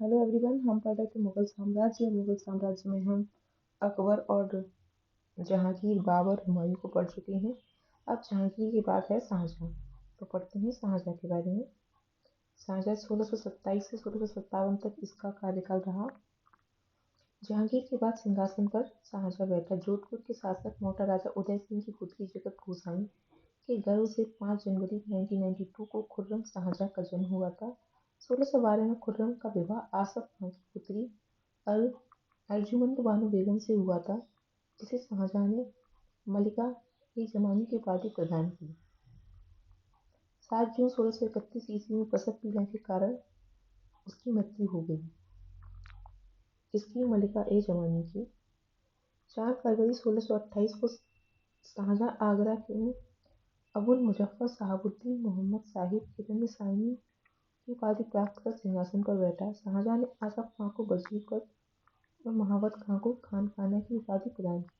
Hello everyone, हम पढ़ रहे थे मुगल साम्राज्य। मुगल साम्राज्य में हम अकबर और जहांगीर, बाबर, हुमायूं को पढ़ चुके हैं। अब जहांगीर की बात है शाहजहां। तो पढ़ते हैं शाहजहां के बारे में। शाहजहां 1627 से 1657 तक इसका कार्यकाल रहा। जहांगीर के बाद सिंहासन पर शाहजहां बैठा। जोधपुर के शासक मोटा राजा उदय सिंह की पुत्री जगत गोसाई के गर्भ से 5 जनवरी 1992 को खुर्रम शाहजहां का जन्म हुआ था। 1612 में खुर्रम का विवाह आसफ खां की पुत्री अर अर्जुमंद बानो बेगम से हुआ था, जिसे शाहजहां ने मलिका ए जमानी की उपाधि प्रदान की। 7 जून 1631 ईस्वी में प्रसव पीड़ा के कारण उसकी मृत्यु हो गई। इसकी मलिका ए जमानी की। 4 फरवरी 1628 को शाहजहां आगरा के अबुल मुजफ्फर शहाबुद्दीन मोहम्मद साहिब किरण सानी की उपाधि प्राप्त कर सिंहासन पर बैठा। शाहजहां ने आसफ खां को वजीर और महावत खां को खानखाना की उपाधि प्रदान की।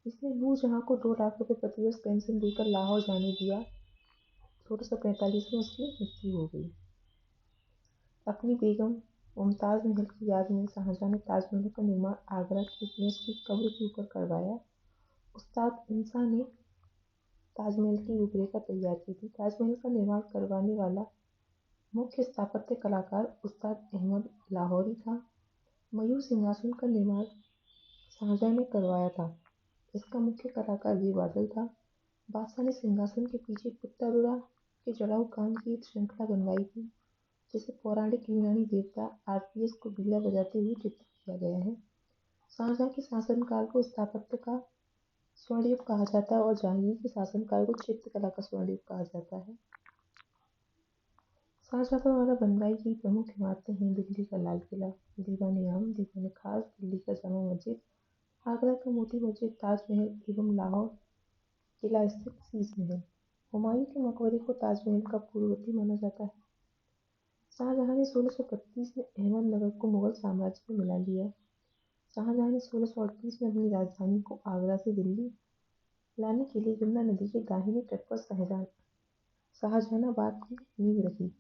इसने नूरजहां को 2 लाख रुपए प्रतिवर्ष पेंशन देकर लाहौर जाने दिया। 1645 में उसकी मृत्यु हो गई। अपनी बेगम मुमताज महल की याद में शाहजहां ने ताजमहल का निर्माण आगरा की उसकी कब्र के ऊपर करवाया। उस्ताद इंसा ने ताजमहल की रूपरेखा तैयार की थी। ताजमहल का निर्माण करवाने वाला मुख्य स्थापत्य कलाकार उस्ताद अहमद लाहौरी था। मयूर सिंहासन का निर्माण शाहजहां ने करवाया था। इसका मुख्य कलाकार वी बादल था। बादशाह ने सिंहासन के पीछे पुत्तरुड़ा के जड़ाऊ काम की एक श्रृंखला बनवाई थी, जिसे पौराणिक यूनानी देवता आर्टियस को बीड़ा बजाते हुए चित्रित किया गया है। शाहजहां के शासनकाल को स्थापत्य का स्वर्ण युग कहा जाता है और जहांगीर के शासनकाल को चित्रकला का स्वर्ण युग कहा जाता है। शाहजहां द्वारा बनवाई गई प्रमुख इमारतें हैं दिल्ली का लाल किला, दीवान-ए-आम, दीवान-ए-खास, दिल्ली का जामा मस्जिद, आगरा का मोती मस्जिद, ताजमहल एवं लाहौर किला स्थित शीश महल। हुमायूं के मकबरे को ताजमहल का पूर्ववर्ती माना जाता है। शाहजहां ने 1632 में अहमदनगर को मुगल साम्राज्य में मिला लिया। शाहजहां ने 1638 में अपनी राजधानी को आगरा से दिल्ली लाने के लिए यमुना नदी के दाहिने तट पर शाहजहानाबाद की नींव रखी।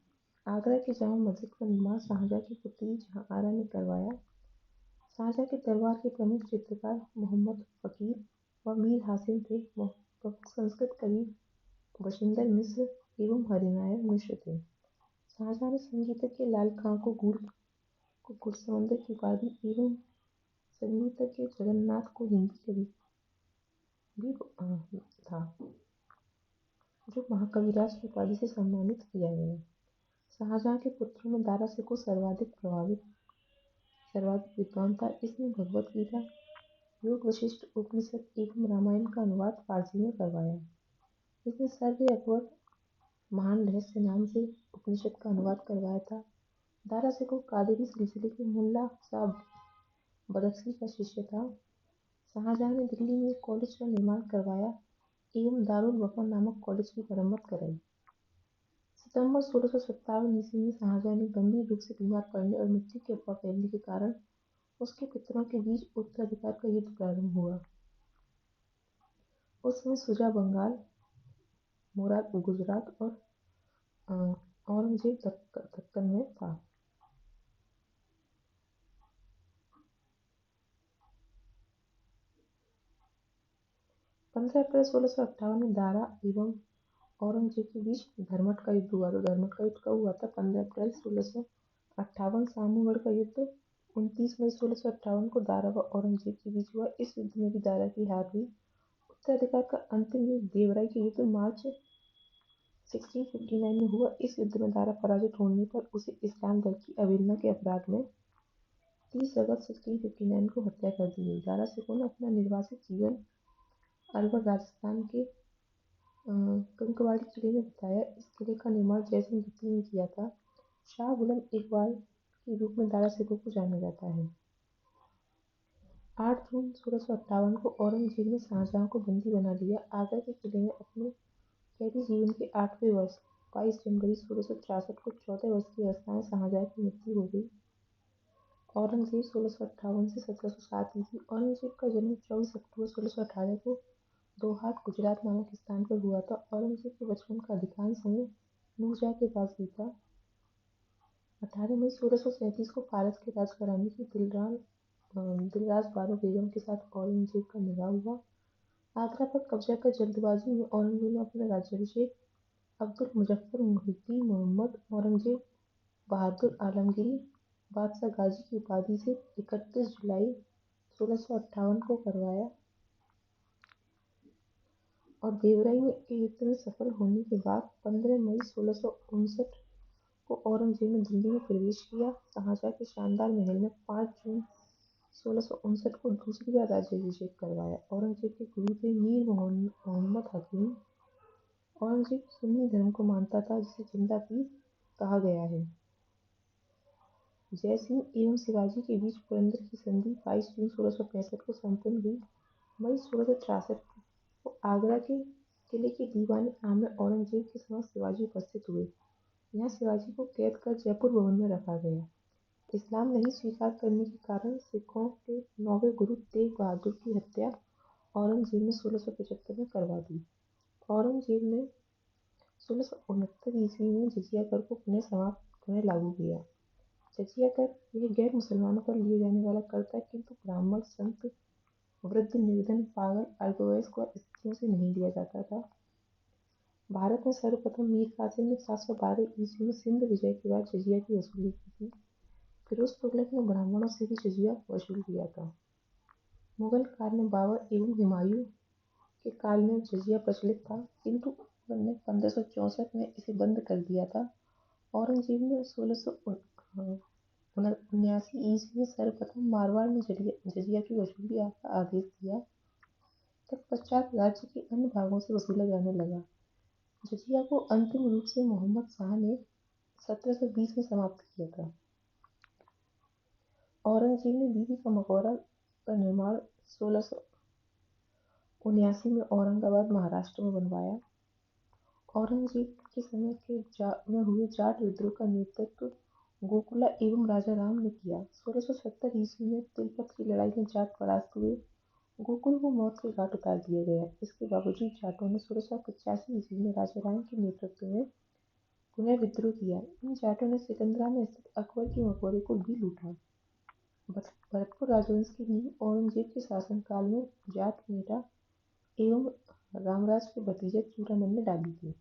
आगरा के जामा मस्जिद का निर्माण शाहजहां की पुत्री जहांआरा ने करवाया। शाहजहां के दरबार के प्रमुख चित्रकार मोहम्मद फकीर व मीर हासिम थे। प्रमुख संस्कृत कवि वशिंदर मिश्र एवं हरिनारायण मिश्र थे। शाहजहां ने संगीतज्ञ लाल खां को गुरसमंदर की उपाधि एवं संगीतज्ञ जगन्नाथ को हिंदी कवि भी था, जो महाकविराज की उपाधि से सम्मानित किया गया। शाहजहां के पुत्रों में दारा सिकों सर्वाधिक विद्वान था। इसने भगवत गीता, योग वशिष्ठ उपनिषद एवं रामायण का अनुवाद फारसी में करवाया। इसने सर्व अकबर महान रहस्य नाम से उपनिषद का अनुवाद करवाया था। दारा सिकों कादरी सिलसिले के मुल्ला साहब बदख्शी का शिष्य था। शाहजहां ने दिल्ली में एक कॉलेज का निर्माण करवाया एवं दारुल वफा नामक कॉलेज की मरम्मत कराई। सितंबर 1657 ईस्वी में शाहजहां ने गंभीर रूप से बीमार पड़ने और मृत्यु की अफवाह फैलने के कारण उसके पुत्रों के बीच उत्तराधिकार का युद्ध प्रारंभ हुआ। उस समय शुजा बंगाल, मुराद गुजरात और औरंगजेब दक्कन में था। 15 अप्रैल 1658 में दारा एवं औरंगजेब के बीच धर्मट का युद्ध हुआ। तो धर्मट का युद्ध कब हुआ था? 15 अप्रैल 1658। सामूगढ़ का युद्ध 29 मई 1658 को दारा व औरंगजेब के बीच हुआ। इस युद्ध में भी दारा की हार हुई। उत्तराधिकार का अंतिम युद्ध देवराय के युद्ध मार्च 1659 में हुआ। इस युद्ध में दारा पराजित होने पर उसे इस्लाम धर्म की अवहेलना के अपराध में 30 अगस्त 1659 को हत्या कर दी गई। दारा सिकों ने अपना निर्वासित जीवन अलवर राजस्थान के कंकवाड़ी किले में बताया। इस किले का निर्माण जयसिंह द्वितीय ने किया था। शाह गुलाम इकबाल के रूप में दारा सिकों को जाना जाता है। 8 जून 1658 को औरंगजेब ने शाहजहां को बंदी बना लिया। आगरा के किले में अपने कैदी जीवन के 8वें वर्ष 22 जनवरी 1666 को 14 वर्ष की अवस्था में शाहजहां की मृत्यु हो गई। औरंगजेब 1658 से 1707 ईस्वी। औरंगजेब का जन्म 24 अक्टूबर 1618 को दोहाट गुजरात नामक स्थान पर हुआ था। औरंगजेब के बचपन का अधिकांश समय नूरजहां के पास बीता। 18 मई 1637 को फारस के राजघराने की दिलराज बानो बेगम के साथ औरंगजेब का निकाह हुआ। आगरा पर कब्जा कर जल्दबाजी में औरंगजेब ने अपना राज्याभिषेक अब्दुल मुजफ्फर मुहिउद्दीन मोहम्मद औरंगजेब बहादुर आलमगीर बादशाह गाजी की उपाधि से 31 जुलाई 1658 को करवाया और देवराई में के युद्ध में सफल होने के बाद 15 मई 1659 को औरंगजेब ने दिल्ली में प्रवेश किया। शाहजहां के शानदार महल में 5 जून 1659 को दूसरी बार राज्याभिषेक करवाया। औरंगजेब के गुरु थे मीर मोहम्मद हकीम। औरंगजेब सुन्नी धर्म को मानता था, जिसे जिंदा पीर कहा गया है। जय सिंह एवं शिवाजी के बीच पुरंदर की संधि 22 जून 1665 को संपन्न हुई। मई 1666 को आगरा के किले के दीवान आम में औरंगजेब के समक्ष शिवाजी उपस्थित हुए। यहाँ शिवाजी को कैद कर जयपुर भवन में रखा गया। इस्लाम नहीं स्वीकार करने के कारण सिखों के 9वें गुरु तेग बहादुर की हत्या औरंगजेब ने 1675 में करवा दी। औरंगजेब ने 1669 ईस्वी में जजिया कर को पुनः लागू किया। जजिया कर यह गैर मुसलमानों पर लिए जाने वाला कर था, किंतु ब्राह्मण, संत, वृद्ध, निर्धन, पागल, अल्पवयस्क और स्त्रियों से नहीं लिया जाता था। भारत में सर्वप्रथम मीर कासिम ने 712 ईस्वी में सिंध विजय के बाद जजिया की वसूली की थी। फिरोज तुगलक ने ब्राह्मणों से भी जजिया वसूल किया था। मुगल काल में बाबर एवं हुमायूं के काल में जजिया प्रचलित था, किंतु अकबर ने 1564 में इसे बंद कर दिया था। औरंगजेब ने 1679 ईस्वी में सर्वप्रथम मारवाड़ में जजिया की वसूली का आदेश दिया। तत्पश्चात राज्य के अन्य भागों से वसूला जाने लगा। जजिया को अंतिम रूप से मोहम्मद शाह ने 1720 में समाप्त किया था। औरंगजेब ने बीबी का मकबरा का निर्माण 1679 में औरंगाबाद, महाराष्ट्र में बनवाया। औरंगजेब के समय में हुए जाट विद्रोह का नेतृत्व गोकुला एवं राजा राम ने किया। 1670 ईस्वी में तिलपत की लड़ाई में जाट परास्त हुए। गोकुल को मौत के घाट उतार दिया गया। इसके बावजूद जाटों ने 1685 ईस्वी में राजा राम के नेतृत्व में पुनः विद्रोह किया। इन जाटों ने सिकंदरा में स्थित अकबर के मकबरे को भी लूटा। भरतपुर राजवंश की नींव औरंगजेब के शासनकाल में जाट नेता एवं रामराज के भतीजे चूड़ामल ने डाली थी।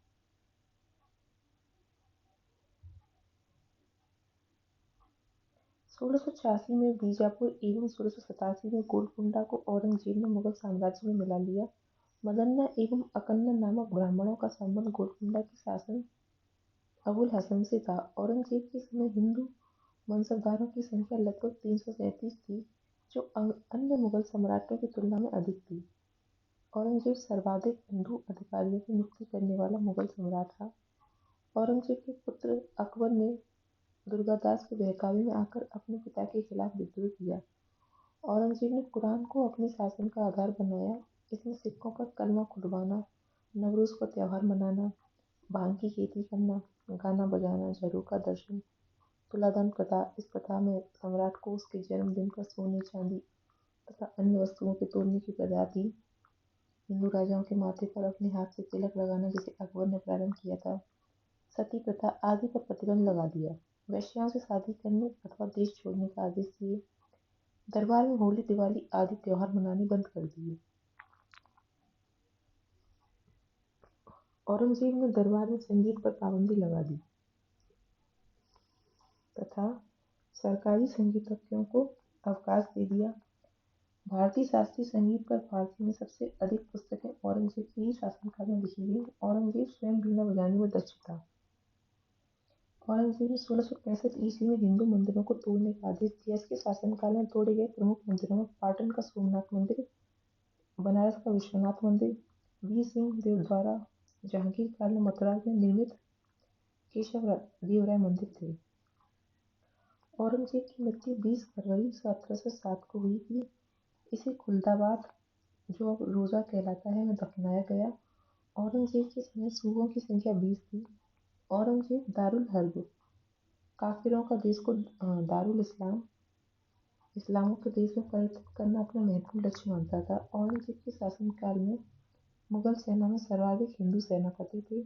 1686 में बीजापुर एवं 1687 में गोलकुंडा को औरंगजेब ने मुगल साम्राज्य में मिला लिया। मदन्ना एवं अकन्ना नामक ब्राह्मणों का संबंध गोलकुंडा के शासक अबुल हसन से था। औरंगजेब के समय हिंदू वंशधारों की संख्या लगभग 337 थी, जो अन्य मुगल सम्राटों की तुलना में अधिक थी। औरंगजेब सर्वाधिक हिंदू अधिकारियों की नियुक्ति करने वाला मुगल सम्राट था। औरंगजेब के पुत्र अकबर ने दुर्गादास के बहकावे में आकर अपने पिता के खिलाफ विद्रोह किया। औरंगजेब ने कुरान को अपने शासन का आधार बनाया। इसमें सिखों पर कलमा खुलवाना, नवरोज को त्योहार मनाना, भांग की खेती करना, गाना बजाना, झरोका दर्शन, तुलादान प्रथा। इस प्रथा में सम्राट को उसके जन्मदिन पर सोने, चांदी तथा अन्य वस्तुओं के तोड़ने की प्रथा थी। हिंदू राजाओं के माथे पर अपने हाथ से तिलक लगाना, जिसे अकबर ने प्रारंभ किया था। सती प्रथा आदि पर प्रतिबंध लगा दिया। वेश्याओं से शादी करने अथवा देश छोड़ने का आदेश दिए। दरबार में होली, दिवाली आदि त्योहार मनाने बंद कर दिए। औरंगजेब ने दरबार में संगीत पर पाबंदी लगा दी तथा सरकारी संगीतज्ञों को अवकाश दे दिया। भारतीय शास्त्रीय संगीत पर फारसी में सबसे अधिक पुस्तकें औरंगजेब के ही शासनकाल में लिखी गई। औरंगजेब स्वयं बीना बजाने में दक्ष था। औरंगजेब ने 1665 ईस्वी में हिंदू मंदिरों को तोड़ने का आदेश दिया। इसके शासनकाल में तोड़े गए प्रमुख मंदिरों में पाटन का सोमनाथ मंदिर, बनारस का विश्वनाथ मंदिर, वीर सिंह देव द्वारा जहांगीर काल में मथुरा में निर्मित केशव देवराय मंदिर थे। औरंगजेब की मृत्यु 20 फरवरी 1707 को हुई थी। इसे खुलदाबाद, जो अब रोजा कहलाता है, में दफनाया गया। औरंगजेब के समय सूबों की संख्या 20 थी। औरंगजेब दारुल हर्ब, काफिरों का देश को दारुल इस्लामों के देश में परिवर्तित करना अपना महत्वपूर्ण लक्ष्य मानता था। औरंगजेब के शासनकाल में मुगल सेना में सर्वाधिक हिंदू सेनापति थे।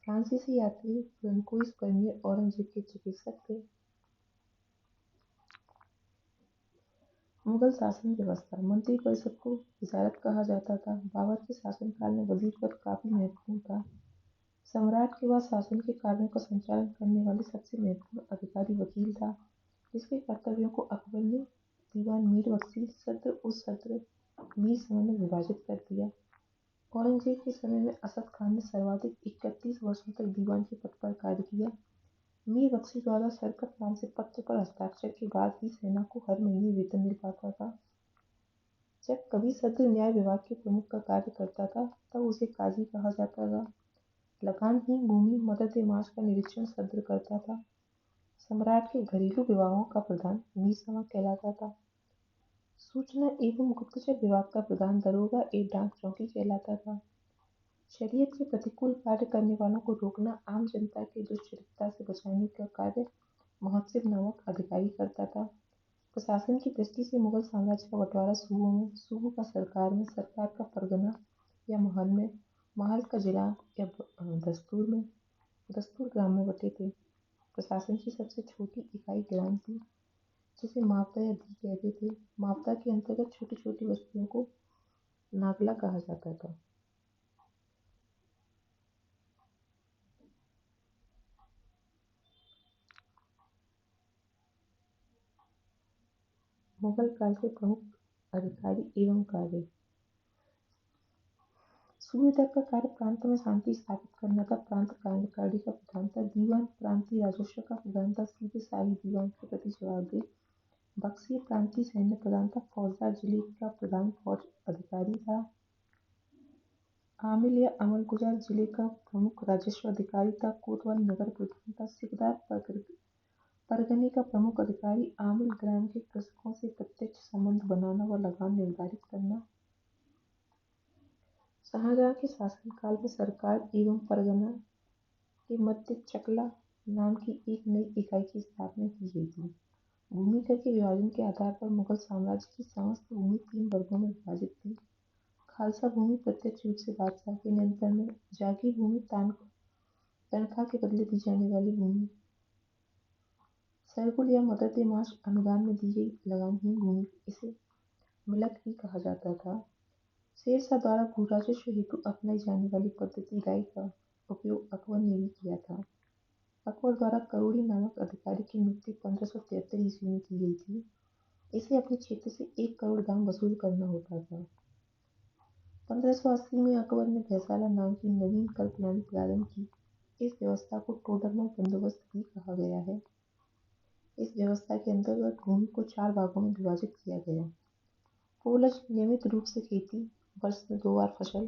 फ्रांसीसी यात्री फ्रांकोइस कर्नियर औरंगजेब के चिकित्सक थे। मुगल शासन व्यवस्था मंत्री परिषद को वजारत कहा जाता था। बाबर के शासनकाल में वजीर पद काफी महत्वपूर्ण था। सम्राट के बाद शासन के कार्यों का संचालन करने वाले सबसे महत्वपूर्ण अधिकारी वकील था, जिसके कर्तव्यों को अकबर ने दीवान मीर बख्शी सद्र उस सद्र मीर समय में विभाजित कर दिया। औरंगजेब के समय में असद खान ने सर्वाधिक 31 वर्षों तक दीवान के पद पर कार्य किया। मीर बख्शी द्वारा शरकत नाम से पत्र पर हस्ताक्षर के बाद ही सेना को हर महीने वेतन मिल पाता था। जब कभी सद्र न्याय विभाग के प्रमुख का कार्य करता था, तब उसे काजी कहा जाता था। लगानहीन भूमि मदद माश का निरीक्षण सद्र करता था। सम्राट के घरेलू विभागों का प्रधान मीरसमा कहलाता था। सूचना एवं गुप्तचर विभाग का प्रधान दरोगा ए डाक चौकी कहलाता था। शरीयत के प्रतिकूल कार्य करने वालों को रोकना, आम जनता के दुष्चरित्रता से बचाने का कार्य महोत्सव नामक अधिकारी करता था। प्रशासन की दृष्टि से मुगल साम्राज्य का बंटवारा सूबों में, सूबों का सरकार में, सरकार का परगना या महल में, महल का जिला या दस्तूर में, दस्तूर ग्राम में बटे थे। प्रशासन की सबसे छोटी इकाई ग्राम थी, जिसे मावता या दी कहते थे। मावता के अंतर्गत छोटी छोटी बस्तियों को नागला कहा जाता था। मुगल काल के प्रमुख अधिकारी एवं कार्य। सूबेदार का कार्य प्रांत में शांति स्थापित करना था। प्रांत कार्यकारी का प्रधान था। दीवान प्रांतीय राजस्व का प्रधान था, सीधे शाही दीवान के प्रति जवाबदेह। बख्शी प्रांतीय सैन्य प्रधान था। फौजदार जिले का प्रधान फौज अधिकारी था। आमिल या अमलगुजार जिले का प्रमुख राजस्व अधिकारी था। कोतवाल नगर प्रधान था। सिकदार परगने का प्रमुख अधिकारी। आमिल ग्राम के कृषकों से प्रत्यक्ष संबंध बनाना व लगान निर्धारित करना। शाहजहां के शासनकाल में सरकार एवं परगना के मध्य चकला नाम की एक नई इकाई की स्थापना की गई थी। भूमि कर के विभाजन के आधार पर मुगल साम्राज्य की समस्त भूमि 3 वर्गों में विभाजित थी। खालसा भूमि प्रत्यक्ष रूप से बादशाह के नियंत्रण में, जागीर भूमि तनख्वाह के बदले दी जाने वाली भूमि, सरगुल या मदद माश अनुदान में दी गई लगानहीन भूमि, इसे मिलक भी कहा जाता था। शेरशाह द्वारा भू राजस्व हेतु अपनाई जाने वाली पद्धति राय का उपयोग अकबर ने भी किया था। अकबर द्वारा करोड़ी नामक अधिकारी की नियुक्ति 1573 ईस्वी में की गई थी। इसे अपने क्षेत्र से 1 करोड़ दाम वसूल करना होता था। 1580 में अकबर ने भैसाला नाम की नवीन कर प्रणाली प्रारंभ की। इस व्यवस्था को टोडरमल बंदोबस्त भी कहा गया है। इस व्यवस्था के अंतर्गत भूमि को 4 भागों में विभाजित किया गया। पूर्वज नियमित रूप से खेती, वर्ष में 2 बार फसल,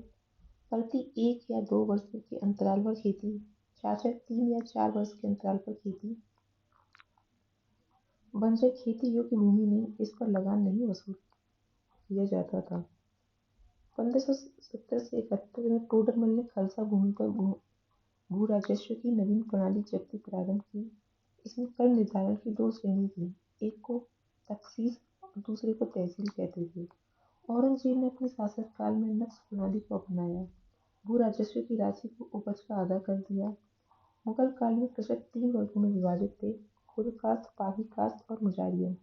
प्रति 1 या 2 वर्ष के अंतराल पर खेती, चाचक 3 या 4 वर्ष के अंतराल पर खेती। बंजर खेती योग्य भूमि नहीं, इस पर लगान नहीं वसूल किया जाता था। 1570 से 71 में टोडरमल ने खालसा भूमि पर भू राजस्व की नवीन प्रणाली जब्ती प्रारंभ की। इसमें कर निर्धारण की 2 श्रेणी थी, एक को तखसीस और दूसरे को तहसील कहते थे। औरंगजेब ने अपने शासनकाल में नक्श प्रणाली को अपनाया। भू राजस्व की राशि को उपज का आधा कर दिया। मुगल काल में कृषक 3 वर्गों में विभाजित थे, खुद कास्ट, पाही कास्ट और मुजारियन।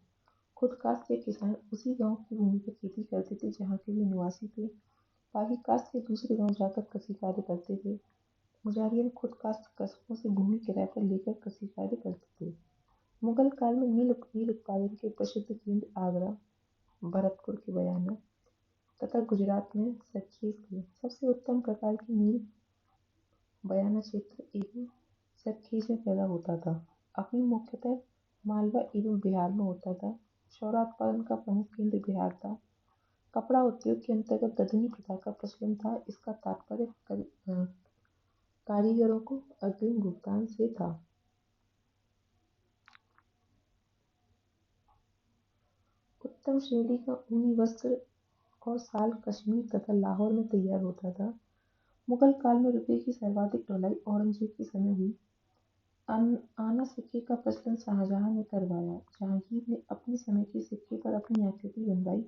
खुद कास्ट के किसान उसी गांव की भूमि पर खेती करते थे जहां के वे निवासी थे। पाही कास्ट के दूसरे गांव जाकर कृषि कार्य करते थे। मुजारियन खुद कास्ट कृषकों से भूमि किराए पर लेकर कृषि कार्य करते थे। मुगल काल में नील उत्पादन के प्रसिद्ध केंद्र आगरा, भरतपुर के बयाना तथा गुजरात में सरखेज थे। सबसे उत्तम प्रकार की नील बयाना क्षेत्र एवं सरखेज में पैदा होता था। अफीम मुख्यतः मालवा एवं बिहार में होता था। शौरा उत्पादन का प्रमुख केंद्र बिहार था। कपड़ा उद्योग के अंतर्गत गदनी प्रथा का प्रचलन था। इसका तात्पर्य कारीगरों को अग्रिम भुगतान से था। उत्तम श्रेणी का ऊनी वस्त्र और शाल कश्मीर तथा लाहौर में तैयार होता था। मुगल काल में रुपये की सर्वाधिक ढुलाई औरंगजेब के समय हुई। आना सिक्के का प्रचलन शाहजहां ने करवाया। जहांगीर ने अपने समय के सिक्के पर अपनी आकृति बनवाई,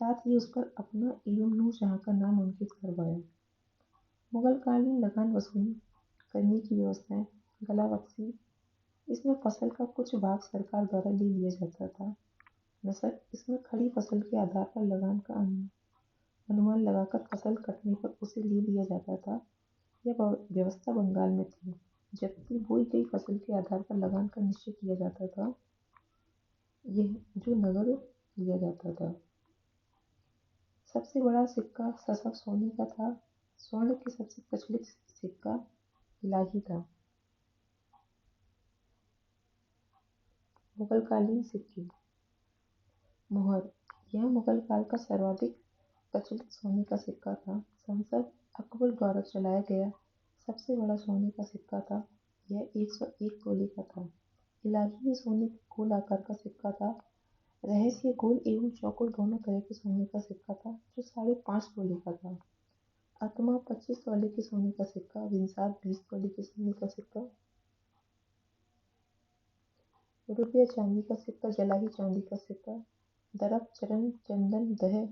साथ ही उस पर अपना एवं नूरजहां का नाम अंकित करवाया। मुगल काल में लगान वसूली करने की व्यवस्थाएं, गलाबक्सी, इसमें फसल का कुछ भाग सरकार द्वारा ले लिया जाता था। नस्ल, इसमें खड़ी फसल के आधार पर लगान का अनुमान लगाकर फसल कटने पर उसे ले लिया जाता था। यह व्यवस्था बंगाल में थी, जबकि बोई गई फसल के आधार पर लगान का निश्चय किया जाता था, यह जो नगद लिया जाता था। सबसे बड़ा सिक्का सशक सोने का था। स्वर्ण के सबसे प्रचलित सिक्का इलाही था। मुगलकालीन सिक्के, मुहर, यह मुगल काल का सर्वाधिक प्रचलित सोने का सिक्का था। संसद अकबर द्वारा चलाया गया सबसे बड़ा सोने का सिक्का था। यह 101 तोले का था। इलाही भी सोने के गोल आकार का सिक्का था। रहस्य गोल एवं चौकोर दोनों तरह के सोने का सिक्का था, जो 5.5 तोले का था। आत्मा 25 तोले के सोने का सिक्का। विंसार 20 तोले के सोने का सिक्का। रुपया चांदी का सिक्का। जलाही चांदी का सिक्का। दरब, चरण, चंदन, दह,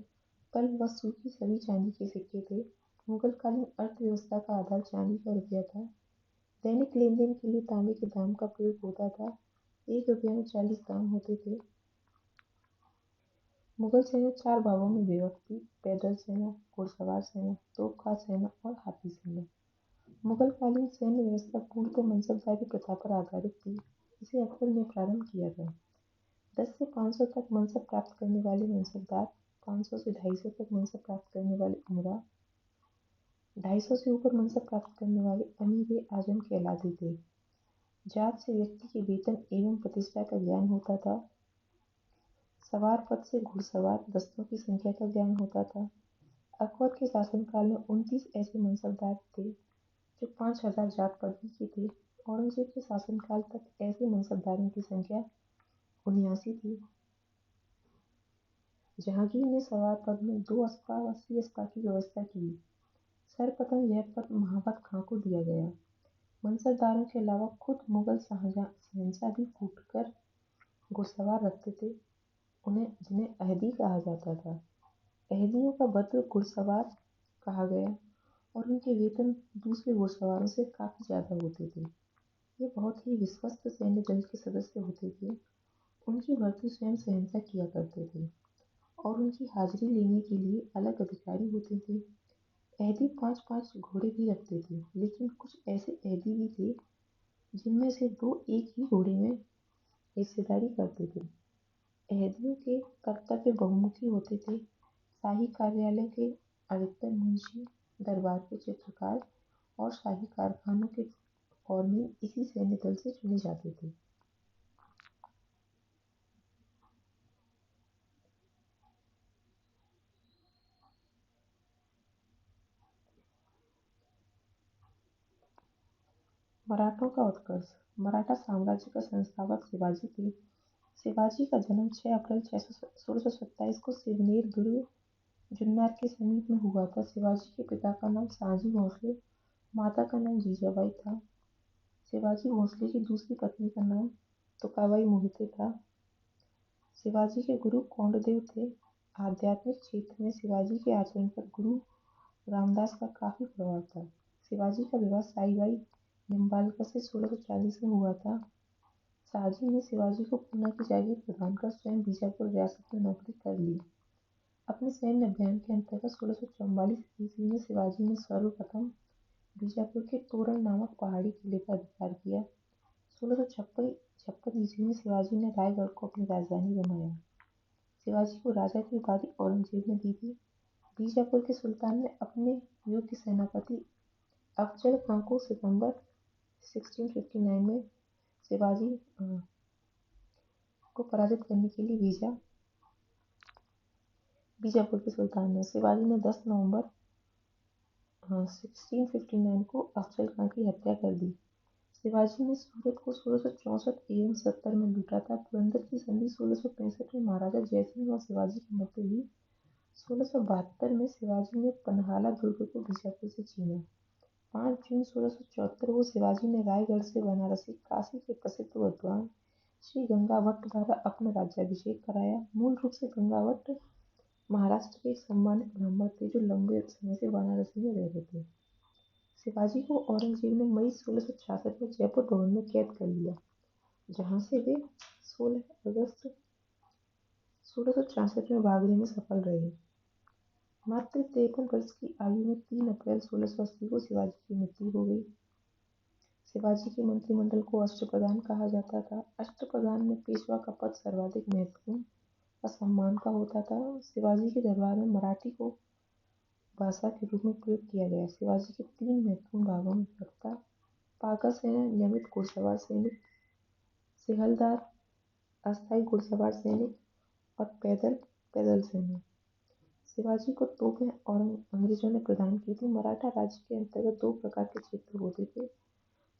पल व सूखी सभी चांदी के सिक्के थे। मुगलकालीन अर्थव्यवस्था का आधार चांदी का रुपया था। दैनिक लेन देन के लिए तांबे के दाम का प्रयोग होता था। 1 रुपये में 40 दाम होते थे। मुगल सेना 4 भागों में विभक्त थी: पैदल सेना, घुड़सवार सेना, तोपखार सेना और हाथी सेना। मुगलकालीन सैन्य व्यवस्था पूर्णतः मनसबदारी प्रथा पर आधारित थी। इसे अकबर ने प्रारंभ किया था। 10 से 500 तक मनसब प्राप्त करने वाले मनसबदार, 500 से 250 तक मनसब प्राप्त करने वाले उमरा, 250 से ऊपर मनसब प्राप्त करने वाले अमीर आजम कहलाते थे। जात से व्यक्ति के वेतन एवं प्रतिष्ठा का ज्ञान होता था। सवार पद से घुड़सवार दस्तों की संख्या का ज्ञान होता था। अकबर के शासनकाल में 29 ऐसे मनसबदार थे जो 5000 जात पदवी के थे। औरंगजेब के शासनकाल तक ऐसे मनसबदारों की संख्या 79 थी। जहांगीर ने सवार पद में 2 अस्पा व सी अस्पा की व्यवस्था की। सर्वप्रथम यह पद महाबत खां को दिया गया। मनसबदारों के अलावा खुद मुगल शहंशाह भी फूटकर घुड़सवार रखते थे, जिन्हें अहदी कहा जाता था। अहदियों का बद्र घुड़सवार कहा गया और उनके वेतन दूसरे घुड़सवारों से काफी ज्यादा होते थे। ये बहुत ही विश्वस्त सैन्य दल के सदस्य होते थे। उनकी भर्ती स्वयं शहंशाह किया करते थे और उनकी हाजिरी लेने के लिए अलग अधिकारी होते थे। अहदी 5-5 घोड़े भी रखते थे, लेकिन कुछ ऐसे अहदी भी थे जिनमें से 2 एक ही घोड़े में हिस्सेदारी करते थे। अहदियों के कर्तव्य बहुमुखी होते थे। शाही कार्यालय के अधिकतर मुंशी, दरबार के चित्रकार और शाही कारखानों के फॉरमैन इसी सैन्य दल से चुने जाते थे। मराठों का उत्कर्ष। मराठा साम्राज्य का संस्थापक शिवाजी थे। शिवाजी का जन्म 6 अप्रैल 1627 को सिवनेर दुर्ग, जुन्नर के समीप में हुआ था। शिवाजी के पिता का नाम शाहजी भोसले, माता का नाम जीजाबाई था। शिवाजी भोसले की दूसरी पत्नी का नाम तुकाबाई मोहिते था। शिवाजी के गुरु कोंडदेव थे। आध्यात्मिक क्षेत्र में शिवाजी के आचरण पर गुरु रामदास का काफी प्रभाव था। शिवाजी का विवाह साईबाई निम्बालकर से 1640 में हुआ था। शाहजी ने शिवाजी को पूना की जागीर प्रदान कर स्वयं बीजापुर रियासत में नौकरी कर ली। अपने सैन्य अभियान के अंतर्गत 1644 ईस्वी में शिवाजी ने सर्वप्रथम बीजापुर के तोरण नामक पहाड़ी किले का अधिकार किया। 1656 ईस्वी में शिवाजी ने रायगढ़ को अपनी राजधानी बनाया। शिवाजी को राजा की उपाधि औरंगजेब ने दी थी। बीजापुर के सुल्तान ने अपने योग्य सेनापति अफजल खां को सितंबर 1659 में शिवाजी को पराजित करने के लिए भेजा। बीजापुर के सुल्तान ने शिवाजी ने 10 नवंबर 1659 को अफजल खां की हत्या कर दी। शिवाजी ने सूरत को 1664 एवं 70 में लूटा था। पुरंदर की संधि 1665 में महाराजा जयसिंह और शिवाजी के मध्य हुई। 1672 में शिवाजी ने पन्हाला दुर्ग को बीजापुर से छीना। 5 जून 1674 को शिवाजी ने रायगढ़ से बनारसी काशी के प्रसिद्ध विद्वान श्री गंगाभट्ट द्वारा अपना राज्याभिषेक कराया। मूल रूप से गंगाभट्ट महाराष्ट्र के एक सम्मानित ब्राह्मण थे जो लंबे समय से वाराणसी में रह रहे थे। शिवाजी को औरंगजेब ने मई 1666 में जयपुर भवन में कैद कर लिया, जहां से वे 16 अगस्त 1664 में भागने में सफल रहे। मात्र 53 वर्ष की आयु में 3 अप्रैल 1680 को शिवाजी की मृत्यु हो गई। शिवाजी के मंत्रिमंडल को अष्टप्रधान कहा जाता था। अष्टप्रधान में पेशवा का पद सर्वाधिक महत्वपूर्ण व सम्मान का होता था। शिवाजी के दरबार में मराठी को भाषा के रूप में प्रयोग किया गया। शिवाजी के 3 महत्वपूर्ण भागों में रखता पाका सेना, नियमित घुड़सवार सैनिक, सिहलदार, अस्थायी घुड़सवार सैनिक और पैदल सैनिक। शिवाजी को तोपें और अंग्रेजों ने प्रदान की थी। मराठा राज्य के अंतर्गत 2 प्रकार के क्षेत्र होते थे,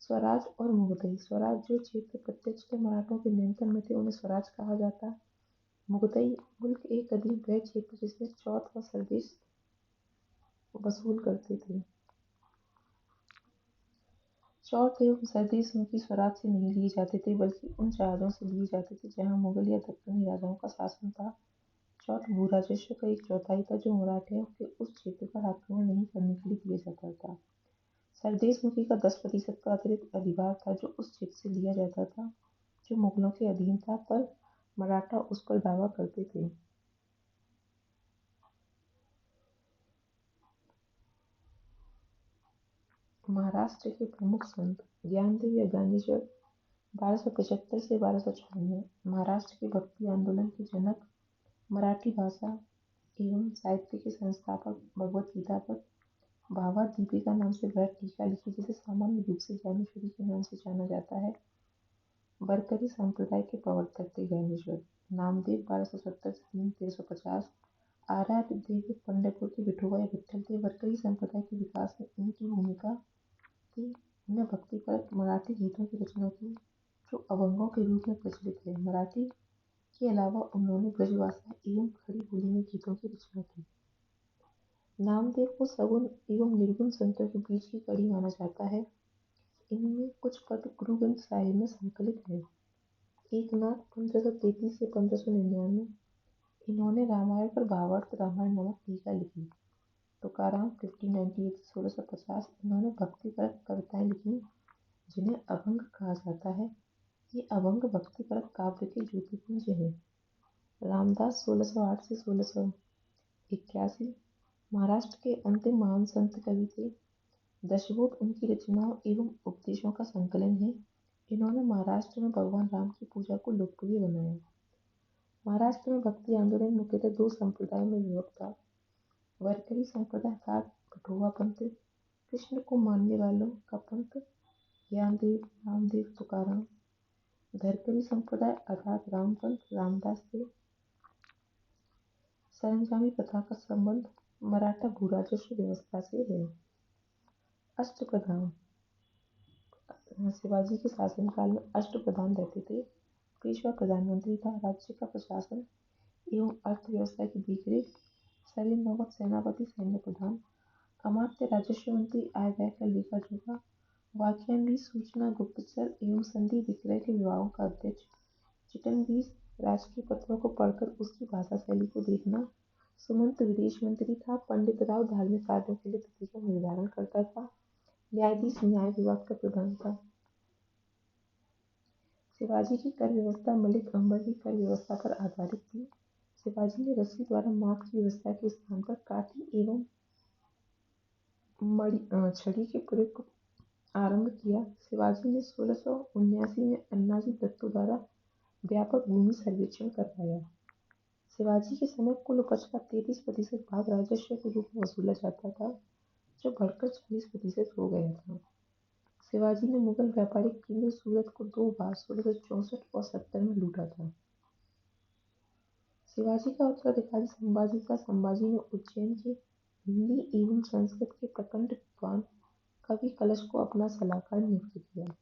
स्वराज और मुगधई। स्वराज जो क्षेत्र प्रत्यक्षतः मराठों के नियंत्रण में थे उन्हें स्वराज कहा जाता। मुगधई मुल्क एक अधीन वह क्षेत्र जिसमें चौथ व सरदेश वसूल करते थे। चौथ एवं सरदेश मुखी स्वराज से नहीं लिए जाते थे, बल्कि उन जहाजों से लिए जाते थे जहां मुगल या दक्कनी राजाओं का शासन था। चौथ भूराजस्व का 1/4 था, जो मराठियों के उस क्षेत्र पर आक्रमण नहीं करने के लिए दिया जाता था। सरदेश मुखी का 10% का अतिरिक्त अधिभार था, जो उस क्षेत्र से लिया जाता था जो मुगलों के अधीन था, पर मराठा उस पर दावा करते थे। महाराष्ट्र के प्रमुख संत ज्ञानदेव या ज्ञानेश्वर 1275 से 1294। महाराष्ट्र के भक्ति आंदोलन के जनक, मराठी भाषा एवं साहित्य के संस्थापक, भगवत गीता पर भावार्थ दीपिका नाम से वृहत टीका लिखी, जिसे सामान्य रूप से ज्ञानेश्वरी के नाम से जाना जाता है। बरकरी संप्रदाय के प्रवर्तक थे ज्ञानेश्वर। नामदेव 1270 से 1350। आराध्य देव पंढरपुर के विठोबा या विठ्ठल थे। बरकरी संप्रदाय के विकास में इनकी भूमिका थी। उन्हें भक्तिपरक मराठी गीतों की रचना की, जो अभंगों के रूप में प्रचलित है। मराठी के अलावा उन्होंने ब्रजभाषा एवं खड़ी बोली में गीतों की रचना की। नामदेव को सगुण एवं निर्गुण संतों के बीच की कड़ी माना जाता है। इनमें कुछ पद गुरु ग्रंथ साहिब में संकलित है। एकनाथ 1533 से 1599। इन्होंने रामायण पर भावार्थ रामायण नामक टीका लिखी। तुकाराम 1598 से 1650। इन्होंने भक्तिपरक कविताएं लिखी, जिन्हें अभंग कहा जाता है। ये अभंग भक्तिपरक काव्य के ज्योतिपुंज हैं। रामदास 1608 से 1681। महाराष्ट्र के अंतिम महान संत कवि थे। दशबोध उनकी रचनाओं एवं उपदेशों का संकलन है। इन्होंने महाराष्ट्र में भगवान राम की पूजा को लोकप्रिय बनाया। महाराष्ट्र में भक्ति आंदोलन मुख्यतः 2 संप्रदायों में विभक्त था। वरकरी संप्रदाय अर्थात विठोबा पंथ, कृष्ण को मानने वालों का पंथ, ज्ञानदेव, नामदेव, तुकाराम। धरकरी संप्रदाय अर्थात रामपंथ, रामदास थे। सरंजामी प्रथा का संबंध मराठा भूराजस्व व्यवस्था से है। अष्टप्रधान। शिवाजी के शासनकाल में अष्टप्रधान रहते थे। पेशवा प्रधानमंत्री था। राज्य का प्रशासन एवं अर्थव्यवस्था की देखरेख सैन्य नौबत सेनापति सैन्य प्रधान, अमात्य राजस्व मंत्री, आय व्यय का लेखा जोखा, वाक्यांश, सूचना, गुप्तचर एवं संधि विक्रय के विभागों का अध्यक्ष, चिटनवीस, राजकीय पत्रों को पढ़कर उसकी भाषा शैली को देखना, सुमंत विदेश मंत्री था। पंडित राव धार्मिक कार्यों के लिए तिथि का निर्धारण करता था। न्यायाधीश न्याय विभाग का प्रधान था। शिवाजी की कर व्यवस्था मलिक अंबर की कर व्यवस्था पर आधारित थी। शिवाजी ने रस्सी द्वारा माप की व्यवस्था के स्थान पर काठी एवं छड़ी के प्रयोग को आरंभ किया। शिवाजी ने 1679 में अन्नाजी दत्तो द्वारा व्यापक भूमि सर्वेक्षण करवाया। शिवाजी के समय कुल उपज का 33% भाग राजस्व के रूप में वसूला जाता था, जो बढ़कर 40% हो गया था। शिवाजी ने मुगल व्यापारिक केंद्र सूरत को 2 बार 1664 और 70 में लूटा था। शिवाजी का उत्तराधिकारी संभाजी था। संभाजी ने उज्जैन के हिंदी एवं संस्कृत के प्रखंड विद्वान कवि कलश को अपना सलाहकार नियुक्त किया।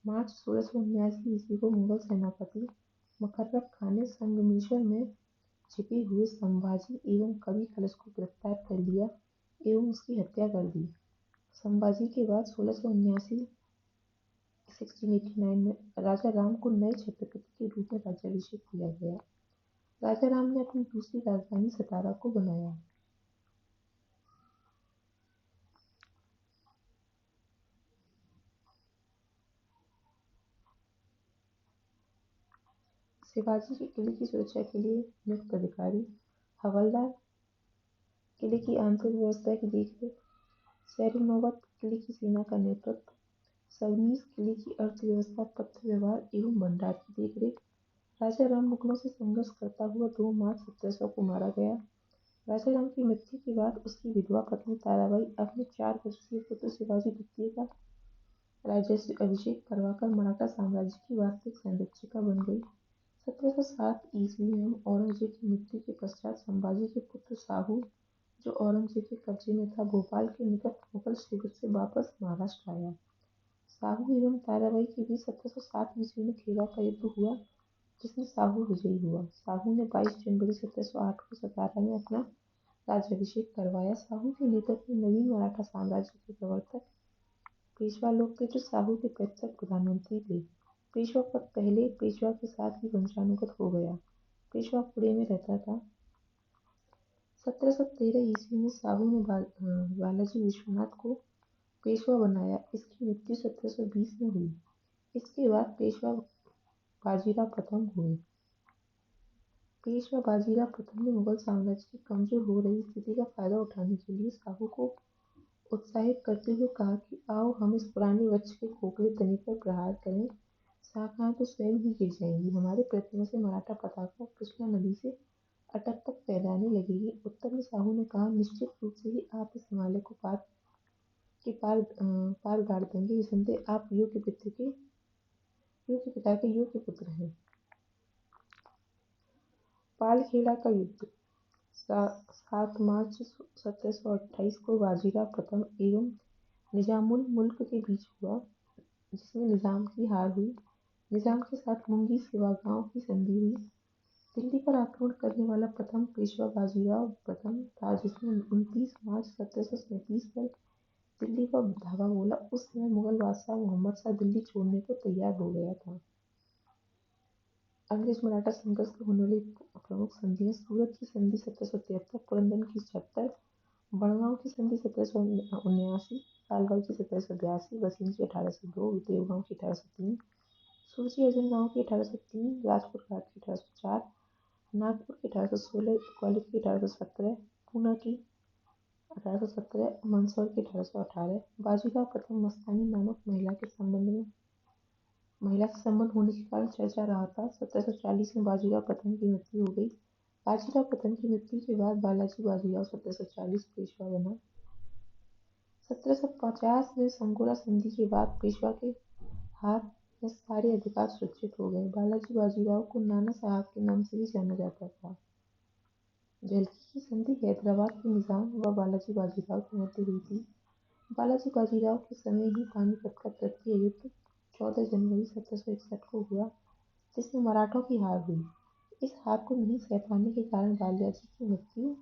मार्च 1679 ईस्वी को मुगल सेनापति मुकर्रब खान ने संगमेश्वर में छिपे हुए संभाजी एवं कवि कलश को गिरफ्तार कर लिया एवं उसकी हत्या कर दी। संभाजी के बाद 1689 में राजा राम को नए छत्रपति के रूप में राज्याभिषेक किया गया। राजा राम ने अपनी दूसरी राजधानी सतारा को बनाया। शिवाजी के किले की सुरक्षा के लिए नियुक्त अधिकारी, हवलदार किले की आंतरिक व्यवस्था की देखरेख, शहरी नौबत किले की सेना का नेतृत्व, सबनीस किले की अर्थव्यवस्था, पत्र व्यवहार एवं भंडार की देखरेख। राजा राम मुगलों से संघर्ष करता हुआ 2 मार्च 1700 को मारा गया। राजा राम की मृत्यु के बाद उसकी विधवा पत्नी ताराबाई अपने 4 वर्षीय पुत्र शिवाजी द्वितीय का राजस्व अभिषेक करवाकर मराठा साम्राज्य की वास्तविक संरक्षिका बन गई। 1707 ईस्वी में औरंगजेब की मृत्यु के पश्चात संभाजी के पुत्र साहू, जो औरंगजेब के कब्जे में था, भोपाल के निकट मुगल शिविर से वापस महाराष्ट्र आया। साहू एवं ताराबाई के बीच 1707 ईस्वी में खेवा का युद्ध हुआ, जिसमें साहू विजयी हुआ। साहू ने 22 जनवरी 1708 को सतारा में अपना राज्याभिषेक करवाया। साहू के नेतृत्व में नवीन मराठा साम्राज्य के प्रवर्तक पेशवा लोग थे, जो साहू के पैतृक प्रधानमंत्री थे। पेशवा पद पहले पेशवा के साथ ही वंशानुगत हो गया। पेशवा पुणे में रहता था। 1713 ईस्वी में साहू ने बालाजी विश्वनाथ को पेशवा बनाया। इसकी मृत्यु 1720 में हुई। इसके बाद पेशवा बाजीराव प्रथम हुए। पेशवा बाजीराव प्रथम ने मुगल साम्राज्य की कमजोर हो रही स्थिति का फायदा उठाने के लिए साहू को उत्साहित करते हुए कहा कि आओ हम इस पुराने वृक्ष के खोखले तने पर प्रहार करें, शाखाएं तो स्वयं ही गिर जाएंगी। हमारे प्रयत्नों से मराठा पताका कृष्णा नदी से अटक तक फहराने लगेगी। उत्तर में साहू ने कहा, निश्चित रूप से ही आप इस हिमालय को पार गाड़ देंगे। निसंदेह आप योग्य पिता के योग्य पुत्र हैं। पालखेड़ा का युद्ध 7 मार्च 1728 को बाजीराव प्रथम एवं निजामुल मुल्क के बीच हुआ, जिसमें निजाम की हार हुई। निजाम के साथ मुंगी सिवा गांव की संधि हुई। दिल्ली पर आक्रमण करने वाला प्रथम पेशवा बाजीराव प्रथम था, जिसने 29 मार्च 1737 पर दिल्ली पर धावा बोला। उस समय मुगल बादशाह मोहम्मद शाह दिल्ली छोड़ने को तैयार हो गया था। अंग्रेज मराठा संघर्ष में होने वाली प्रमुख संधियां: सूरत की संधि 1773, पुरंदर की 76, बड़गांव की संधि 1779, सालवाई की 1782, बसीन की 1802, देवगांव की 1803, सूची अर्जन गांव की 1803, राजपुर घाट की 1804, नागपुर की 1816, ग्वालियर की 1817, पूना की 1817, मंदसौर की 1818। बाजीराव प्रथम मस्तानी नामक महिला से संबंध होने के कारण चर्चा रहा था। 1740 में बाजीराव प्रथम की मृत्यु हो गई। बाजीराव प्रथम की मृत्यु के बाद बालाजी बाजीराव 1740 पेशवा बना। 1750 में संगोला संधि के बाद पेशवा के हाथ में सारे अधिकार सुरक्षित हो गए। बालाजी बाजीराव को नाना साहब के नाम से भी जाना जाता था। जल्दी की संधि हैदराबाद के निजाम व बालाजी बाजीराव के मध्य हुई थी। बालाजी बाजीराव के समय ही पानीपत का तृतीय युद्ध 14 जनवरी 1761 को हुआ, जिसमें मराठों की हार हुई। इस हार को नहीं सह पाने के कारण बालाजी की मृत्यु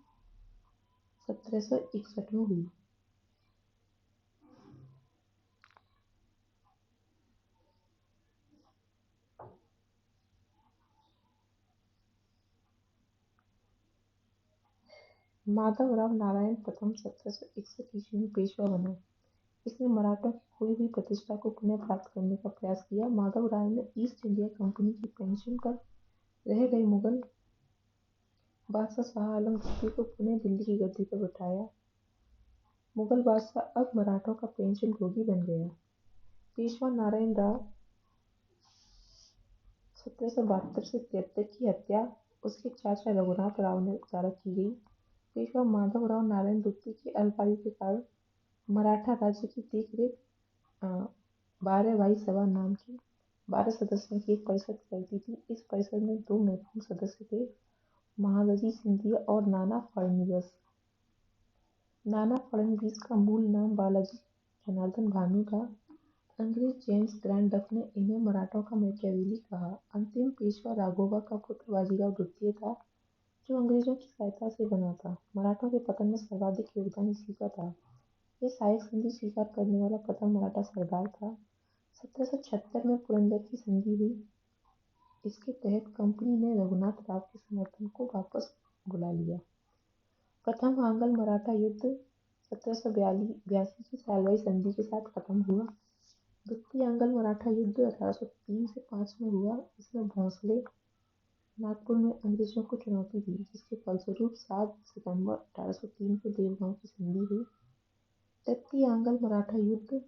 1761 में हुई। माधवराव नारायण प्रथम 1761 ईस्वी में पेशवा बना। इसने मराठों की खोई हुई प्रतिष्ठा को पुनः प्राप्त करने का प्रयास किया। माधव राय ने ईस्ट इंडिया कंपनी की पेंशन पर रह गए मुगल बादशाह शाह आलम द्वितीय को पुनः दिल्ली की गद्दी पर बैठाया। मुगल बादशाह अब मराठों का पेंशन भोगी बन गया। पेशवा नारायण राव 1772 से 73 की हत्या उसके चाचा रघुनाथ राव ने द्वारा की गई। पेशवा माधव राव नारायण द्वितीय की अल्पायु के कारण मराठा राज्य की देखरेख 12 भाई सभा नाम की 12 सदस्यों की एक परिषद करती थी। इस परिषद में 2 महत्वपूर्ण सदस्य थे, महादजी सिंधिया और नाना फडणवीस। नाना फडणवीस का मूल नाम बालाजी जनार्दन भानु था। अंग्रेज जेम्स ग्रांट डफ ने इन्हें मराठों का मैकियावेली कहा। अंतिम पेशवा राघोबा का पुत्र बाजीराव द्वितीय था, जो अंग्रेजों की सहायता से बना था। मराठों के पतन में सर्वाधिक योगदान इसी का था। यह सहायक संधि स्वीकार करने वाला प्रथम मराठा सरदार था। 1776 में पुरंदर की संधि हुई। इसके तहत कंपनी ने रघुनाथ राव के समर्थन को वापस बुला लिया। प्रथम आंग्ल मराठा युद्ध 1782 की सालवाई संधि के साथ खत्म हुआ। द्वितीय आंग्ल मराठा युद्ध 1803 से 5 में हुआ। इसमें भोंसले नागपुर में अंग्रेजों को चुनौती दी, जिसके फलस्वरूप 7 सितंबर 1803 को देवगांव की संधि हुई। तृतीय आंग्ल-मराठा युद्ध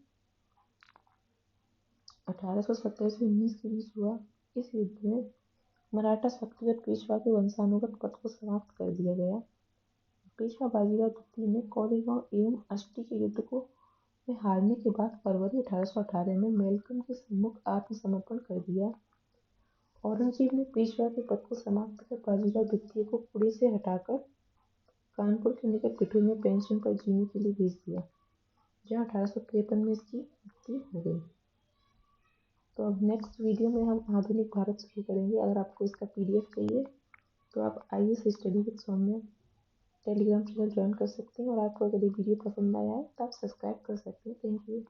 1817 से 19 के बीच हुआ। इस युद्ध में मराठा शक्तिगत पेशवा के वंशानुगत पद को समाप्त कर दिया गया। पेशवा बाजीराव द्वितीय ने कोरेगांव एवं अष्टी के युद्ध को में हारने के बाद फरवरी 1818 में मेलकम के सम्मुख आत्मसमर्पण कर दिया। औरंगजेब ने पेशवा के पद को समाप्त कर बाजीराव द्वितीय को पुणे से हटाकर कानपुर के निकट पिठूर में पेंशन पर जीने के लिए भेज दिया, जहां 1853 में इसकी मृत्यु हो गई। तो अब नेक्स्ट वीडियो में हम आधुनिक भारत शुरू करेंगे। अगर आपको इसका PDF चाहिए तो आप IAS study with Saumya Telegram channel join कर सकते हैं, और आपको अगर ये वीडियो पसंद आया है तो आप सब्सक्राइब कर सकते हैं। Thank you.